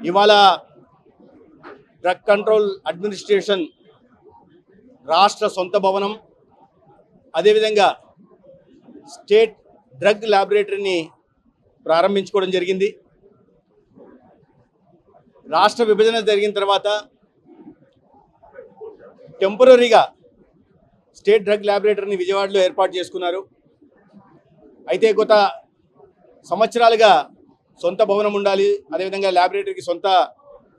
ఇవాళ drug control administration రాష్ట్ర సొంత భవనం, అదేవిధంగా స్టేట్ డ్రగ్ ల్యాబొరేటరీని ప్రారంభించుకోవడం జరిగింది. రాష్ట్ర విభజన జరిగిన తర్వాత టెంపరీగా స్టేట్ డ్రగ్ ల్యాబొరేటరీని విజయవాడలో ఏర్పాటు చేసుకున్నారు. అయితే గత సంవత్సరాలుగా సొంత భవనం ఉండాలి, అదేవిధంగా ల్యాబొరేటరీకి సొంత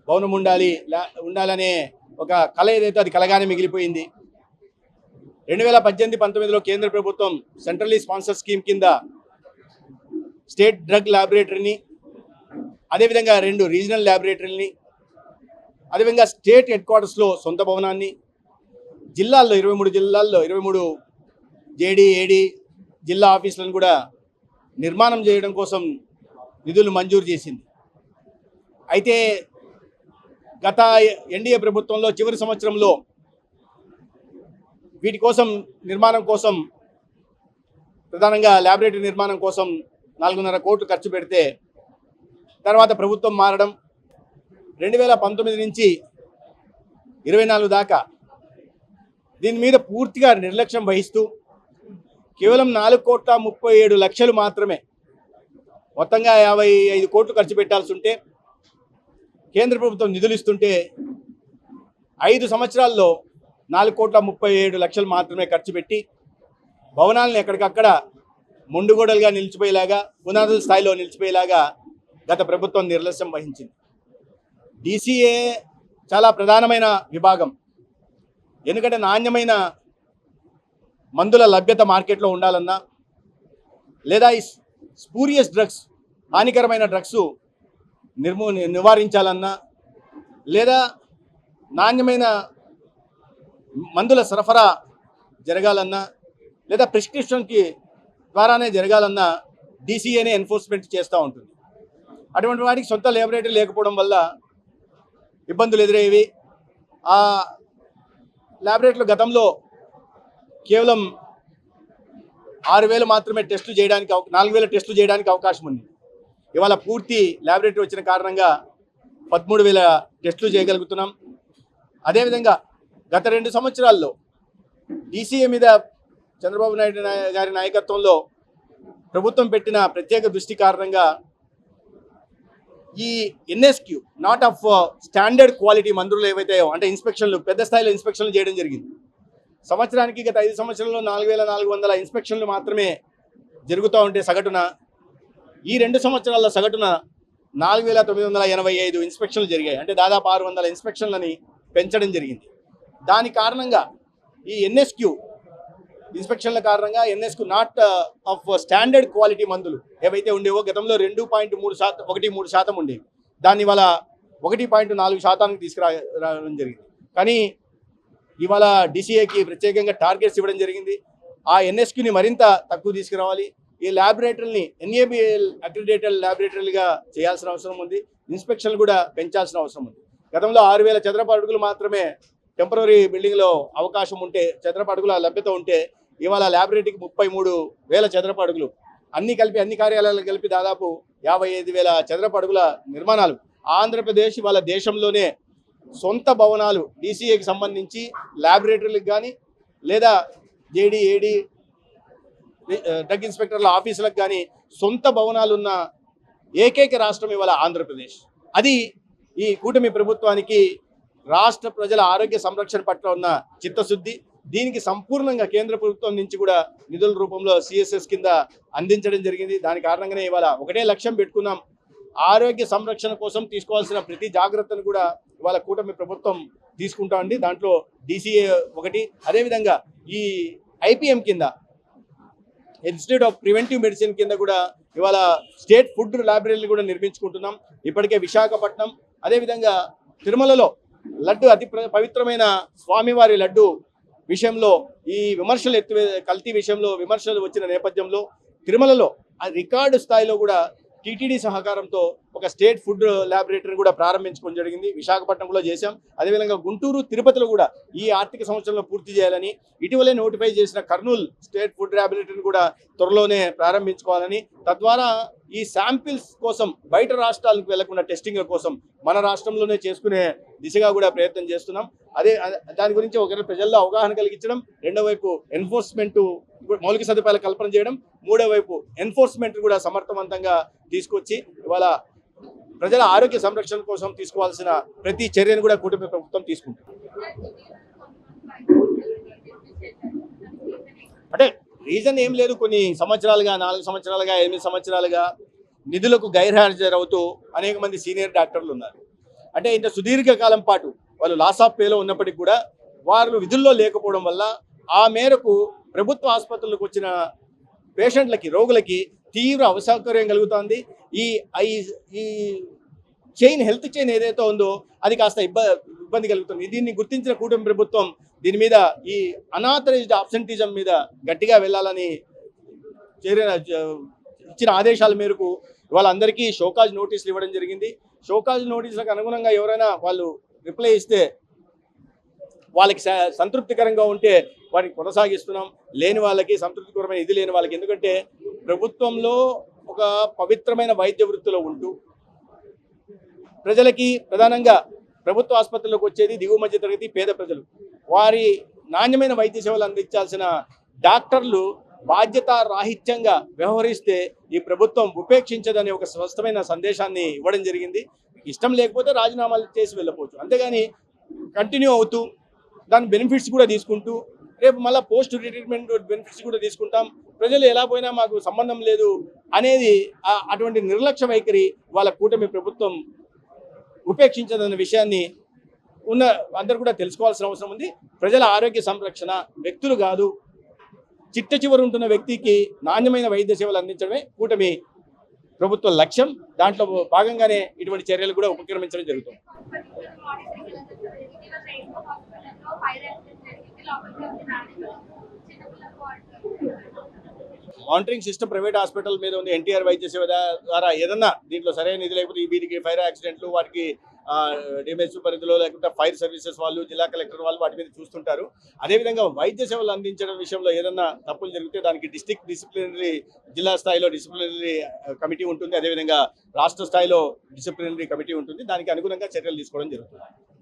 భవనం ఉండాలనే ఒక కళ ఏదైతే అది కలగానే మిగిలిపోయింది. 2018-19లో కేంద్ర ప్రభుత్వం సెంట్రల్లీ స్పాన్సర్ స్కీమ్ కింద స్టేట్ డ్రగ్ ల్యాబొరేటరీని, అదేవిధంగా 2 రీజనల్ ల్యాబొరేటరీని, అదేవిధంగా స్టేట్ హెడ్ క్వార్టర్స్లో సొంత భవనాన్ని, జిల్లాల్లో 23 జిల్లాల్లో 23 జేడీ ఏడీ జిల్లా ఆఫీసులను కూడా నిర్మాణం చేయడం కోసం నిధులు మంజూరు చేసింది. అయితే గత ఎన్డీఏ ప్రభుత్వంలో చివరి సంవత్సరంలో వీటి కోసం నిర్మాణం కోసం ప్రధానంగా ల్యాబొరేటరీ నిర్మాణం కోసం 4.5 కోట్లు ఖర్చు పెడితే తర్వాత ప్రభుత్వం మారడం 2019 నుంచి 24 దాకా దీని మీద పూర్తిగా నిర్లక్ష్యం వహిస్తూ కేవలం 4,37,00,000 మాత్రమే, మొత్తంగా 55 కోట్లు ఖర్చు పెట్టాల్సి ఉంటే కేంద్ర ప్రభుత్వం నిధులు ఇస్తుంటే 5 సంవత్సరాల్లో 4,37,00,000 మాత్రమే ఖర్చు పెట్టి భవనాలను ఎక్కడికక్కడ మొండుగోడలుగా నిలిచిపోయేలాగా, పునాదుల స్థాయిలో నిలిచిపోయేలాగా గత ప్రభుత్వం నిర్లక్ష్యం వహించింది. డీసీఏ చాలా ప్రధానమైన విభాగం. ఎందుకంటే నాణ్యమైన మందుల లభ్యత మార్కెట్లో ఉండాలన్నా, లేదా ఈ స్పూరియస్ డ్రగ్స్, హానికరమైన డ్రగ్స్ నివారించాలన్నా, లేదా నాణ్యమైన మందుల సరఫరా జరగాలన్నా, లేదా ప్రిస్క్రిప్షన్కి ద్వారానే జరగాలన్నా డీసీఏనే ఎన్ఫోర్స్మెంట్ చేస్తూ ఉంటుంది. అటువంటి వాటికి సొంత ల్యాబొరేటరీ లేకపోవడం వల్ల ఇబ్బందులు ఎదురయ్యేవి. ఆ ల్యాబొరేటరీలు గతంలో కేవలం 6,000 మాత్రమే టెస్టులు చేయడానికి 4,000 టెస్టులు చేయడానికి అవకాశం ఉంది. ఇవాళ పూర్తి ల్యాబొరేటరీ వచ్చిన కారణంగా 13,000 టెస్టులు చేయగలుగుతున్నాం. అదేవిధంగా గత 2 సంవత్సరాల్లో డీసీఏ మీద చంద్రబాబు నాయుడు గారి నాయకత్వంలో ప్రభుత్వం పెట్టిన ప్రత్యేక దృష్టి కారణంగా ఈ ఎన్ఎస్క్యూ నాట్ ఆఫ్ స్టాండర్డ్ క్వాలిటీ మందులు ఏవైతాయో, అంటే ఇన్స్పెక్షన్లు, పెద్ద స్థాయిలో ఇన్స్పెక్షన్లు చేయడం జరిగింది. సంవత్సరానికి గత 5 సంవత్సరాల్లో 4,400 ఇన్స్పెక్షన్లు మాత్రమే జరుగుతూ ఉంటే సగటున ఈ 2 సంవత్సరాల్లో సగటున 4,985 ఇన్స్పెక్షన్లు జరిగాయి. అంటే దాదాపు 600 ఇన్స్పెక్షన్లని పెంచడం జరిగింది. దాని కారణంగా ఈ ఎన్ఎస్క్యూ ఇన్స్పెక్షన్ల కారణంగా ఎన్ఎస్క్యూ నాట్ ఆఫ్ స్టాండర్డ్ క్వాలిటీ మందులు ఏవైతే ఉండేవో గతంలో 2.3% ఉండేవి, దాన్ని ఇవాళ 1.4% తీసుకురావడం జరిగింది. కానీ ఇవాళ డీసీఏకి ప్రత్యేకంగా టార్గెట్స్ ఇవ్వడం జరిగింది. ఆ ఎన్ఎస్క్యూని మరింత తక్కువ తీసుకురావాలి. ఈ ల్యాబొరేటరీని ఎన్ఏబిఎల్ అక్రిడేటెడ్ ల్యాబొరేటరీలుగా చేయాల్సిన అవసరం ఉంది. ఇన్స్పెక్షన్లు కూడా పెంచాల్సిన అవసరం ఉంది. గతంలో 6,000 చదరపు అడుగులు మాత్రమే టెంపరీ బిల్డింగ్లో అవకాశం ఉంటే, చదరపు అడుగుల లభ్యత ఉంటే, ఇవాళ ల్యాబొరేటరీకి 33,000 చదరపు అడుగులు, అన్ని కార్యాలయాలు కలిపి దాదాపు 55,000 చదరపు అడుగుల నిర్మాణాలు. ఆంధ్రప్రదేశ్ ఇవాళ దేశంలోనే సొంత భవనాలు డీసీఏకి సంబంధించి ల్యాబొరేటరీలకు కానీ, లేదా జేడీ ఏడీ డ్రగ్ ఇన్స్పెక్టర్ల ఆఫీసులకు కానీ సొంత భవనాలు ఉన్న ఏకైక రాష్ట్రం ఇవాళ ఆంధ్రప్రదేశ్. అది ఈ కూటమి ప్రభుత్వానికి రాష్ట్ర ప్రజల ఆరోగ్య సంరక్షణ పట్ల ఉన్న చిత్తశుద్ధి. దీనికి సంపూర్ణంగా కేంద్ర ప్రభుత్వం నుంచి కూడా నిధుల రూపంలో సిఎస్ఎస్ కింద అందించడం జరిగింది. దాని కారణంగానే ఇవాళ ఒకటే లక్ష్యం పెట్టుకున్నాం. ఆరోగ్య సంరక్షణ కోసం తీసుకోవాల్సిన ప్రతి జాగ్రత్తను కూడా ఇవాళ కూటమి ప్రభుత్వం తీసుకుంటా ఉంది. దాంట్లో డీసీఏ ఒకటి. అదేవిధంగా ఈ ఐపీఎం కింద, ఇన్స్టిట్యూట్ ఆఫ్ ప్రివెంటివ్ మెడిసిన్ కింద కూడా ఇవాళ స్టేట్ ఫుడ్ ల్యాబొరేటరీలు కూడా నిర్మించుకుంటున్నాం. ఇప్పటికే విశాఖపట్నం, అదేవిధంగా తిరుమలలో లడ్డు, అతి పవిత్రమైన స్వామివారి లడ్డు విషయంలో ఈ విమర్శలు కల్తీ విషయంలో విమర్శలు వచ్చిన నేపథ్యంలో తిరుమలలో రికార్డు స్థాయిలో కూడా టీటీడీ సహకారంతో ఒక స్టేట్ ఫుడ్ ల్యాబొరేటరీని కూడా ప్రారంభించుకోవడం జరిగింది. విశాఖపట్నంలో చేశాం. అదేవిధంగా గుంటూరు, తిరుపతిలో కూడా ఈ ఆర్థిక సంవత్సరంలో పూర్తి చేయాలని, ఇటీవలే నోటిఫై చేసిన కర్నూలు స్టేట్ ఫుడ్ ల్యాబొరేటరీని కూడా త్వరలోనే ప్రారంభించుకోవాలని, తద్వారా ఈ శాంపిల్స్ కోసం బయట రాష్ట్రాలకు వెళ్లకుండా టెస్టింగ్ కోసం మన రాష్ట్రంలోనే చేసుకునే దిశగా కూడా ప్రయత్నం చేస్తున్నాం. దాని గురించి ఒకరి ప్రజల్లో అవగాహన కలిగించడం, రెండో వైపు ఎన్ఫోర్స్మెంట్ మౌలిక సదుపాయాల కల్పన చేయడం, మూడో వైపు ఎన్ఫోర్స్మెంట్ కూడా సమర్థవంతంగా తీసుకొచ్చి ఇవాళ ప్రజల ఆరోగ్య సంరక్షణ కోసం తీసుకోవాల్సిన ప్రతి చర్యను కూడా కూటమి ప్రభుత్వం తీసుకుంటుంది. అంటే రీజన్ ఏం లేదు, కొన్ని సంవత్సరాలుగా 4 సంవత్సరాలుగా 8 సంవత్సరాలుగా నిధులకు గైర్హాజరవుతూ అనేక మంది సీనియర్ డాక్టర్లు ఉన్నారు. అంటే ఇంత సుదీర్ఘకాలం పాటు వాళ్ళు లాస్ ఆఫ్ పేలో ఉన్నప్పటికీ కూడా వారు విధుల్లో లేకపోవడం వల్ల ఆ మేరకు ప్రభుత్వ ఆసుపత్రులకు వచ్చిన పేషెంట్లకి, రోగులకి తీవ్ర అసౌకర్యం కలుగుతుంది. ఈ చైన్, హెల్త్ చైన్ ఏదైతే ఉందో అది కాస్త ఇబ్బంది కలుగుతుంది. దీన్ని గుర్తించిన కూటమి ప్రభుత్వం దీని మీద ఈ అనాథరైజ్డ్ అబ్సెంటిజం మీద గట్టిగా వెళ్ళాలని ఇచ్చిన ఆదేశాల మేరకు వాళ్ళందరికీ షోకాజ్ నోటీసులు ఇవ్వడం జరిగింది. షోకాజ్ నోటీసులకు అనుగుణంగా ఎవరైనా వాళ్ళు రిప్లై ఇస్తే వాళ్ళకి సంతృప్తికరంగా ఉంటే వాటిని కొనసాగిస్తున్నాం. లేని వాళ్ళకి, సంతృప్తికరమైన ఇది లేని వాళ్ళకి, ఎందుకంటే ప్రభుత్వంలో ఒక పవిత్రమైన వైద్య వృత్తిలో ఉంటూ ప్రజలకి ప్రధానంగా ప్రభుత్వ ఆసుపత్రులకు వచ్చేది దిగువ మధ్య తరగతి పేద ప్రజలు. వారి నాణ్యమైన వైద్య సేవలు అందించాల్సిన డాక్టర్లు బాధ్యత రాహిత్యంగా వ్యవహరిస్తే ఈ ప్రభుత్వం ఉపేక్షించదనే ఒక స్పష్టమైన సందేశాన్ని ఇవ్వడం జరిగింది. ఇష్టం లేకపోతే రాజీనామాలు చేసి వెళ్ళకపోవచ్చు, అంతేగాని కంటిన్యూ అవుతూ దాని బెనిఫిట్స్ కూడా తీసుకుంటూ రేపు మళ్ళీ పోస్ట్ రిటైర్మెంట్ బెనిఫిట్స్ కూడా తీసుకుంటాం, ప్రజలు ఎలా పోయినా మాకు సంబంధం లేదు అనేది అటువంటి నిర్లక్ష్య వైఖరి వాళ్ళ కూటమి ప్రభుత్వం ఉపేక్షించదన్న విషయాన్ని అందరూ కూడా తెలుసుకోవాల్సిన అవసరం ఉంది. ప్రజల ఆరోగ్య సంరక్షణ వ్యక్తులు కాదు, చిట్ట చివరి ఉంటున్న వ్యక్తికి నాణ్యమైన వైద్య సేవలు అందించడమే కూటమి ప్రభుత్వ లక్ష్యం. దాంట్లో భాగంగానే ఇటువంటి చర్యలు కూడా ఉపక్రమించడం జరుగుతుంది. మానిటరింగ్ సిస్టమ్ ప్రైవేట్ హాస్పిటల్ మీద ఉంది. ఎన్టీఆర్ వైద్య సేవ ద్వారా ఏదన్నా దీంట్లో సరైన నిధి లేకపోతే వీటికి ఫైర్ యాక్సిడెంట్లు, వాటికి డిఎంహెచ్ పరిధిలో లేకపోతే ఫైర్ సర్వీసెస్ వాళ్ళు, జిల్లా కలెక్టర్ వాళ్ళు వాటి మీద చూస్తుంటారు. అదేవిధంగా వైద్య సేవలు అందించడం విషయంలో ఏదన్నా తప్పులు జరిగితే దానికి డిస్ట్రిక్ట్ డిసిప్లినరీ, జిల్లా స్థాయిలో డిసిప్లినరీ కమిటీ ఉంటుంది. అదేవిధంగా రాష్ట్ర స్థాయిలో డిసిప్లినరీ కమిటీ ఉంటుంది. దానికి అనుగుణంగా చర్యలు తీసుకోవడం జరుగుతుంది.